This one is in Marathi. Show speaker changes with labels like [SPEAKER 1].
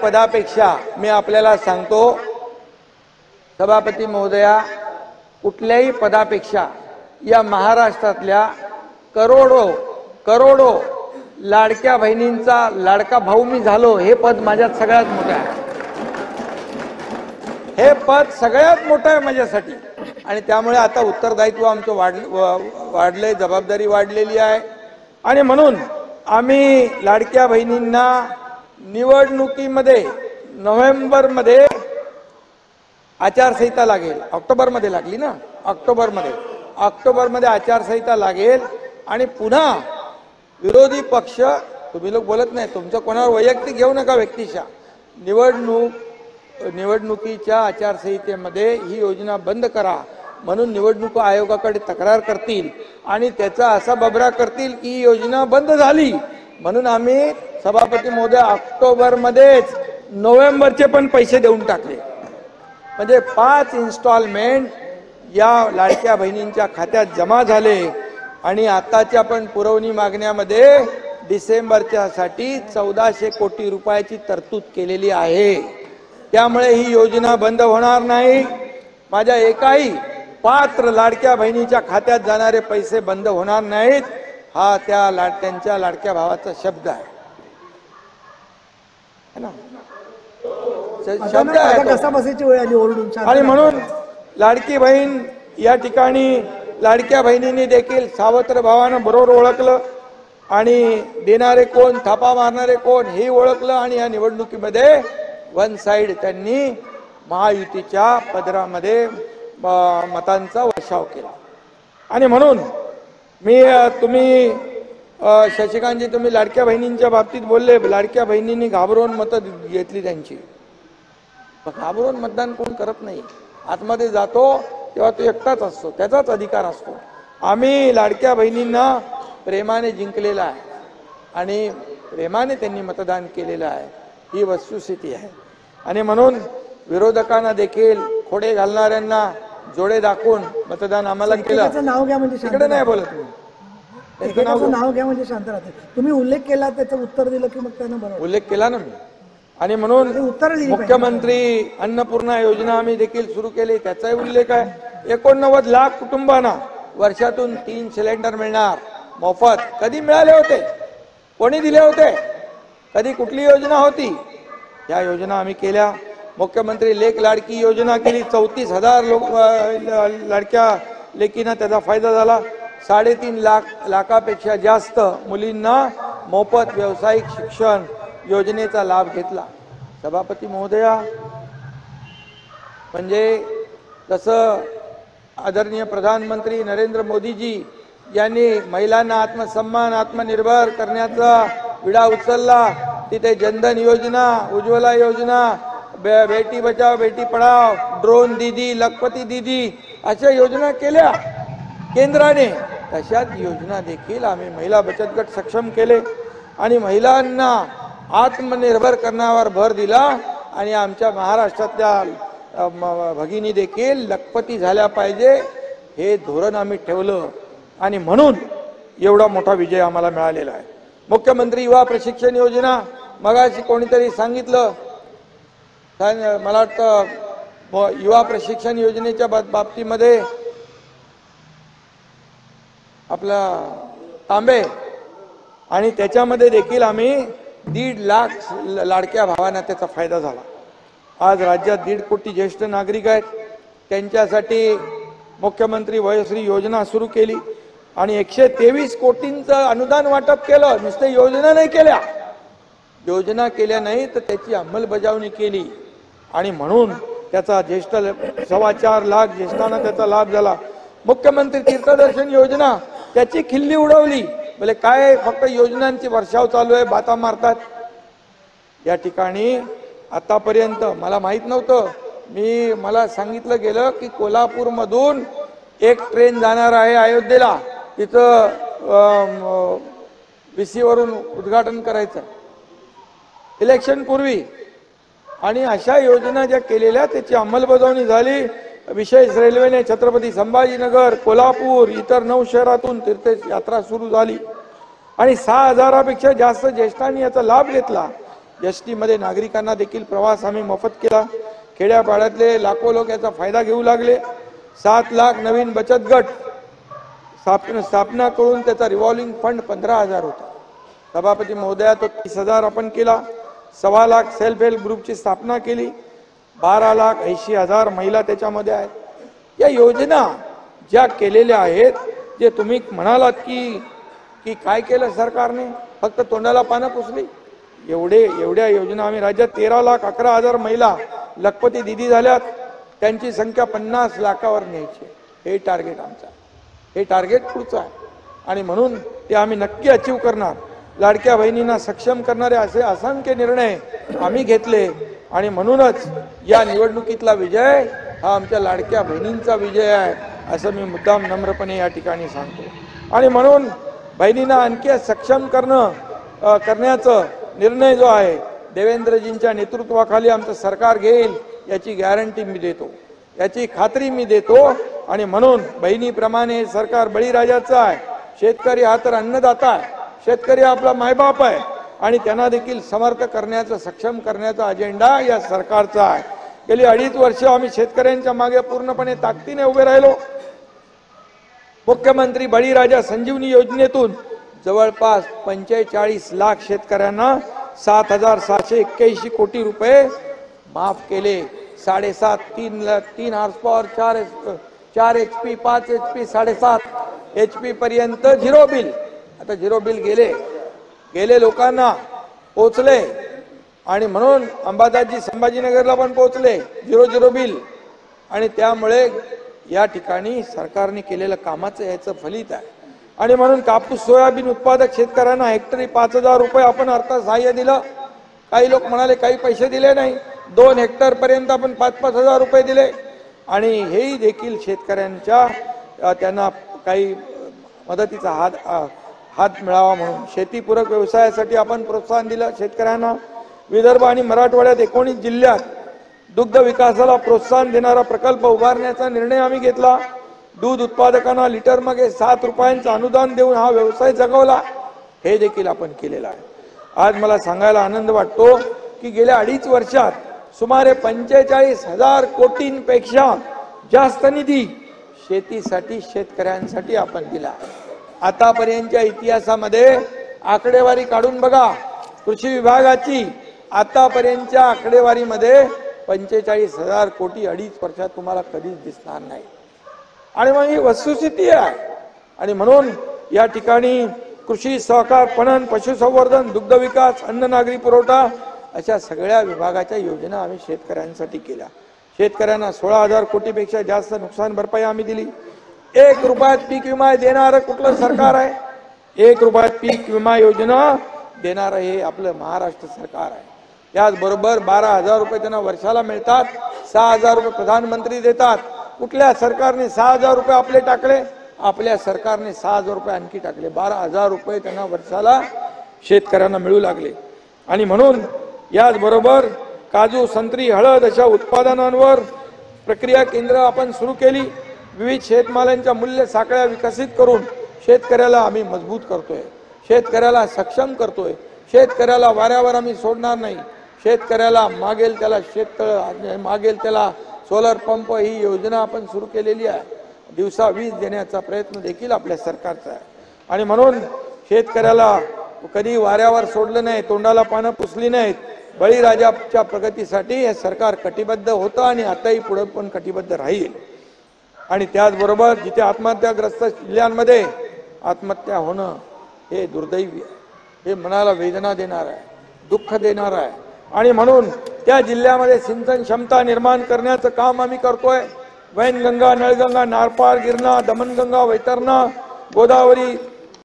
[SPEAKER 1] पदापेक्षा मी आपल्याला सांगतो सभापती महोदया, कुठल्याही पदापेक्षा या महाराष्ट्रातल्या करोडो लाडक्या बहिणींचा लाडका भाऊ मी झालो, हे पद माझ्यात सगळ्यात मोठं आहे. हे पद सगळ्यात मोठं आहे माझ्यासाठी. आणि त्यामुळे आता उत्तरदायित्व आमचं वाढलंय, जबाबदारी वाढलेली आहे. आणि म्हणून आम्ही लाडक्या बहिणींना निवडणुकीमध्ये नोव्हेंबरमध्ये आचारसंहिता लागेल, ऑक्टोबरमध्ये लागली ना, ऑक्टोबरमध्ये आचारसंहिता लागेल. आणि पुन्हा विरोधी पक्ष, तुम्ही लोक बोलत नाही, तुमचं कोणावर वैयक्तिक घेऊ नका व्यक्तिशा, निवडणुकीच्या आचारसंहितेमध्ये ही योजना बंद करा म्हणून निवडणूक आयोगाकडे तक्रार करतील आणि त्याचा असा बबरा करतील की ही योजना बंद झाली. म्हणून आम्ही सभापती महोदय ऑक्टोबरमध्येच नोव्हेंबरचे पण पैसे देऊन टाकले. म्हणजे 5 इन्स्टॉलमेंट या लाडक्या बहिणींच्या खात्यात जमा झाले. आणि आताच्या पण पुरवणी मागण्यामध्ये डिसेंबरच्या साठी 1400 कोटी रुपयाची तरतूद केलेली आहे. त्यामुळे ही योजना बंद होणार नाही. माझ्या एकाही पात्र लाडक्या बहिणीच्या खात्यात जाणारे पैसे बंद होणार नाहीत, हा त्यांच्या लाडक्या भावाचा शब्द आहे ना, शब्द आहे. आणि म्हणून लाडकी बहीण या ठिकाणी लाडक्या बहिणींनी देखील सावत्र भावानं बरोबर ओळखलं आणि देणारे कोण, थापा मारणारे कोण हे ओळखलं. आणि या निवडणुकीमध्ये वन साइड त्यांनी महायुतीच्या पदरामध्ये मतांचा वर्षाव केला. आणि म्हणून तुम्ही शशिकांतजी, तुम्ही लाडक्या बहिणींच्या बाबतीत बोलले, लाडक्या बहिणींनी घाबरून मतं घेतली त्यांची. घाबरून मतदान कोण करत नाही. आतमध्ये जातो तेव्हा तो एकटाच असतो, त्याचाच अधिकार असतो. आम्ही लाडक्या बहिणींना प्रेमाने जिंकलेला आहे आणि प्रेमाने त्यांनी मतदान केलेलं आहे, ही वस्तुस्थिती आहे. आणि म्हणून विरोधकांना देखील खोडे घालणाऱ्यांना जोडे दाखवून मतदान आम्हाला केलं.
[SPEAKER 2] नाव घ्या म्हणजे
[SPEAKER 1] तिकडे नाही बोलत
[SPEAKER 2] नाव घ्या म्हणजे शांत राहते. तुम्ही उल्लेख केला, त्याचं उत्तर दिलं की मग त्यांना बरोबर
[SPEAKER 1] उल्लेख केला ना मी. आणि म्हणून मुख्यमंत्री अन्नपूर्णा योजना आम्ही देखील सुरू केली, त्याचाही उल्लेख आहे. 89 लाख कुटुंबांना वर्षातून 3 सिलेंडर मिळणार मोफत. कधी मिळाले होते? कोणी दिले होते? कधी कुठली योजना होती? या योजना आम्ही केल्या. मुख्यमंत्री लेक लाडकी योजना केली, 34,000 लाडक्या लेकींना त्याचा फायदा झाला. 3.5 लाखापेक्षा जास्त मुलींना मोफत व्यावसायिक शिक्षण योजनेचा लाभ घेतला. सभापती महोदया, म्हणजे जसं आदरणीय प्रधानमंत्री नरेंद्र मोदीजी यांनी महिलांना आत्मसन्मान, आत्मनिर्भर करण्याचा विडा उचलला, तिथे जनधन योजना, उज्ज्वला योजना, बेटी बचाओ बेटी पढाओ, ड्रोन दीदी, लखपती दीदी अशा योजना केल्या केंद्राने. तशाच योजना देखील आम्ही महिला बचत गट सक्षम केले आणि महिलांना आत्मनिर्भर करण्यावर भर दिला. आणि आमच्या महाराष्ट्रातल्या भगिनी देखील लखपती झाल्या पाहिजे हे धोरण आम्ही ठेवलं. आणि म्हणून एवढा मोठा विजय आम्हाला मिळालेला आहे. मुख्यमंत्री युवा प्रशिक्षण योजना, मगाशी कोणीतरी सांगितलं, मला वाटतं युवा प्रशिक्षण योजनेच्या बाबतीमध्ये आपला तांबे, आणि त्याच्यामध्ये देखील आम्ही 1.5 लाख लाडक्या भावांना त्याचा फायदा झाला. आज राज्यात 1.5 कोटी ज्येष्ठ नागरिक आहेत, त्यांच्यासाठी मुख्यमंत्री वयश्री योजना सुरू केली आणि 123 कोटींचं अनुदान वाटप केलं. नुसते योजना नाही केल्या, योजना केल्या नाही तर त्याची अंमलबजावणी केली. आणि म्हणून त्याचा ज्येष्ठ 4.25 लाख ज्येष्ठांना त्याचा लाभ झाला. मुख्यमंत्री तीर्थदर्शन योजना, त्याची खिल्ली उडवली. बोले काय फक्त योजनांची वर्षाव चालू आहे, बाता मारतात. या ठिकाणी आतापर्यंत मला माहित नव्हतं, मला सांगितलं गेलं की कोल्हापूर मधून एक ट्रेन जाणार आहे अयोध्येला, तिथं VC वरून उद्घाटन करायचं इलेक्शन पूर्वी. आणि अशा योजना ज्या केलेल्या त्याची अंमलबजावणी झाली. विशेष रेल्वेने छत्रपती संभाजीनगर, कोल्हापूर, इतर 9 शहरातून तीर्थयात्रा सुरू झाली. आणि 6,000पेक्षा जास्त ज्येष्ठांनी याचा लाभ घेतला। एसटी मध्ये नागरिकांना देखील प्रवास आम्ही मोफत केला। खेड्यापाड्यातले लाखो लोक याचा फायदा घेऊ लागले। 7 लाख नवीन बचत गट स्थापना करून त्याचा रिव्हॉल्विंग फंड 15,000 होता। सभापती महोदया तो 30,000 आपण केला। 1.25 लाख सेल्फ हेल्प ग्रुपची स्थापना केली। 12,80,000 महिला त्याच्यामध्ये आहेत। या योजना ज्या केलेल्या आहेत, जे तुम्ही म्हणालात की काय केलं सरकारने, फक्त तोंडाला पानं पुसली, एवढ्या योजना आम्ही राज्यात 13,11,000 महिला लखपती दिदी झाल्यात। त्यांची संख्या 50 लाखावर न्यायची, हे टार्गेट आमचं, हे टार्गेट पुढचं आहे आणि म्हणून ते आम्ही नक्की अचीव करणार। लाडक्या बहिणींना सक्षम करणारे असे असंख्य निर्णय आम्ही घेतले आणि म्हणूनच या निवडणुकीतला विजय हा आमच्या लाडक्या बहिणींचा विजय आहे, असं मी मुद्दाम नम्रपणे या ठिकाणी सांगतो। आणि म्हणून बहिणींना आणखी सक्षम करण्याचा निर्णय जो आहे देवेंद्रजींच्या नेतृत्वाखाली आमचं सरकार घेईल, याची गॅरंटी मी देतो, याची खात्री मी देतो। आणि म्हणून बहिणीप्रमाणे सरकार बळीराजाचं आहे। शेतकरी हा तर अन्नदाता आहे, शेतकरी आपला मायबाप आहे आणि त्यांना देखील समर्थ करण्याचा, सक्षम करण्याचा अजेंडा या सरकारचा आहे। गेली 2.5 वर्ष आम्ही शेतकऱ्यांच्या मागे पूर्णपणे ताकदीने उभे राहिलो। मुख्यमंत्री बळीराजा संजीवनी योजनेतून जवळपास 45 लाख शेतकऱ्यांना 7,781 कोटी रुपये माफ केले। 7.5 3 horse power 4 HP 5 HP 7.5 HP पर्यंत झिरो बिल। आता झिरो बिल गेले लोकांना पोचले आणि म्हणून अंबादासजी संभाजीनगरला पण पोचले झिरो बिल। आणि त्यामुळे या ठिकाणी सरकारने केलेलं कामाचं याचं फलित आहे। आणि म्हणून कापूस सोयाबीन उत्पादक शेतकऱ्यांना हेक्टरी 5,000 रुपये आपण अर्थसहाय्य दिलं। काही लोक म्हणाले काही पैसे दिले नाही, 2 हेक्टर पर्यंत आपण 5-5 हजार रुपये दिले आणि हेही देखील शेतकऱ्यांच्या त्यांना काही मदतीचा हात मिळावा म्हणून शेतीपूरक व्यवसायासाठी आपण प्रोत्साहन दिलं शेतकऱ्यांना। विदर्भ आणि मराठवाड्यात 19 जिल्ह्यात दुग्ध विकासाला प्रोत्साहन देणारा प्रकल्प उभारण्याचा निर्णय आम्ही घेतला। दूध उत्पादकांना लिटर मागे 7 रुपयांचं अनुदान देऊन हा व्यवसाय जगवला, हे देखील आपण केलेलं आहे। आज मला सांगायला आनंद वाटतो की गेल्या 2.5 वर्षात सुमारे 45,000 कोटींपेक्षा जास्त निधी शेतीसाठी, शेतकऱ्यांसाठी आपण दिला। आतापर्यंतच्या इतिहासामध्ये आकडेवारी काढून बघा, कृषी विभागाची आतापर्यंतच्या आकडेवारीमध्ये 45,000 कोटी 2.5 वर्षात तुम्हाला कधीच दिसणार नाही। आणि मग ही वस्तुस्थिती आहे। आणि म्हणून या ठिकाणी कृषी, सहकार, पणन, पशुसंवर्धन, दुग्ध विकास, अन्न नागरी पुरवठा अशा सगळ्या विभागाच्या योजना आम्ही शेतकऱ्यांसाठी केल्या। शेतकऱ्यांना 16,000 कोटीपेक्षा जास्त नुकसान भरपाई आम्ही दिली। 1 रुपयात पीक विमा देणारं कुठलं सरकार आहे? 1 रुपयात पीक विमा योजना देणारं हे आपलं महाराष्ट्र सरकार आहे। त्याचबरोबर 12,000 रुपये त्यांना वर्षाला मिळतात, 6,000 रुपये प्रधानमंत्री देतात। कुठल्या सरकारने 6,000 रुपये आपले टाकले? आपल्या सरकारने 6,000 रुपये आणखी टाकले, 12,000 रुपये त्यांना वर्षाला शेतकऱ्यांना मिळू लागले। आणि म्हणून याचबरोबर काजू, संत्री, हळद अशा उत्पादनांवर प्रक्रिया केंद्र आपण सुरू केली। विविध शेतमालांच्या मूल्य साखळ्या विकसित करून शेतकऱ्याला आम्ही मजबूत करतोय, शेतकऱ्याला सक्षम करतोय। शेतकऱ्याला वाऱ्यावर आम्ही सोडणार नाही। शेतकऱ्याला मागेल त्याला शेततळ, मागेल त्याला सोलर पंप, ही योजना आपण सुरू केलेली आहे। दिवसा वीज देण्याचा प्रयत्न देखील आपल्या सरकारचा आहे। आणि म्हणून शेतकऱ्याला कधी वाऱ्यावर सोडलं नाही, तोंडाला पानं पुसली नाहीत। बळीराजाच्या प्रगतीसाठी हे सरकार कटिबद्ध होतं आणि आताही पुढे पण कटिबद्ध राहील। आणि त्याचबरोबर जिथे आत्महत्याग्रस्त जिल्ह्यांमध्ये आत्महत्या होणं हे दुर्दैवी आहे, हे मनाला वेदना देणार आहे, दुःख देणार आहे। आणि म्हणून त्या जिल्ह्यामध्ये सिंचन क्षमता निर्माण करण्याचं काम आम्ही करतोय। वैनगंगा, नळगंगा, नारपार, गिरणा, दमनगंगा, वैतरणा, गोदावरी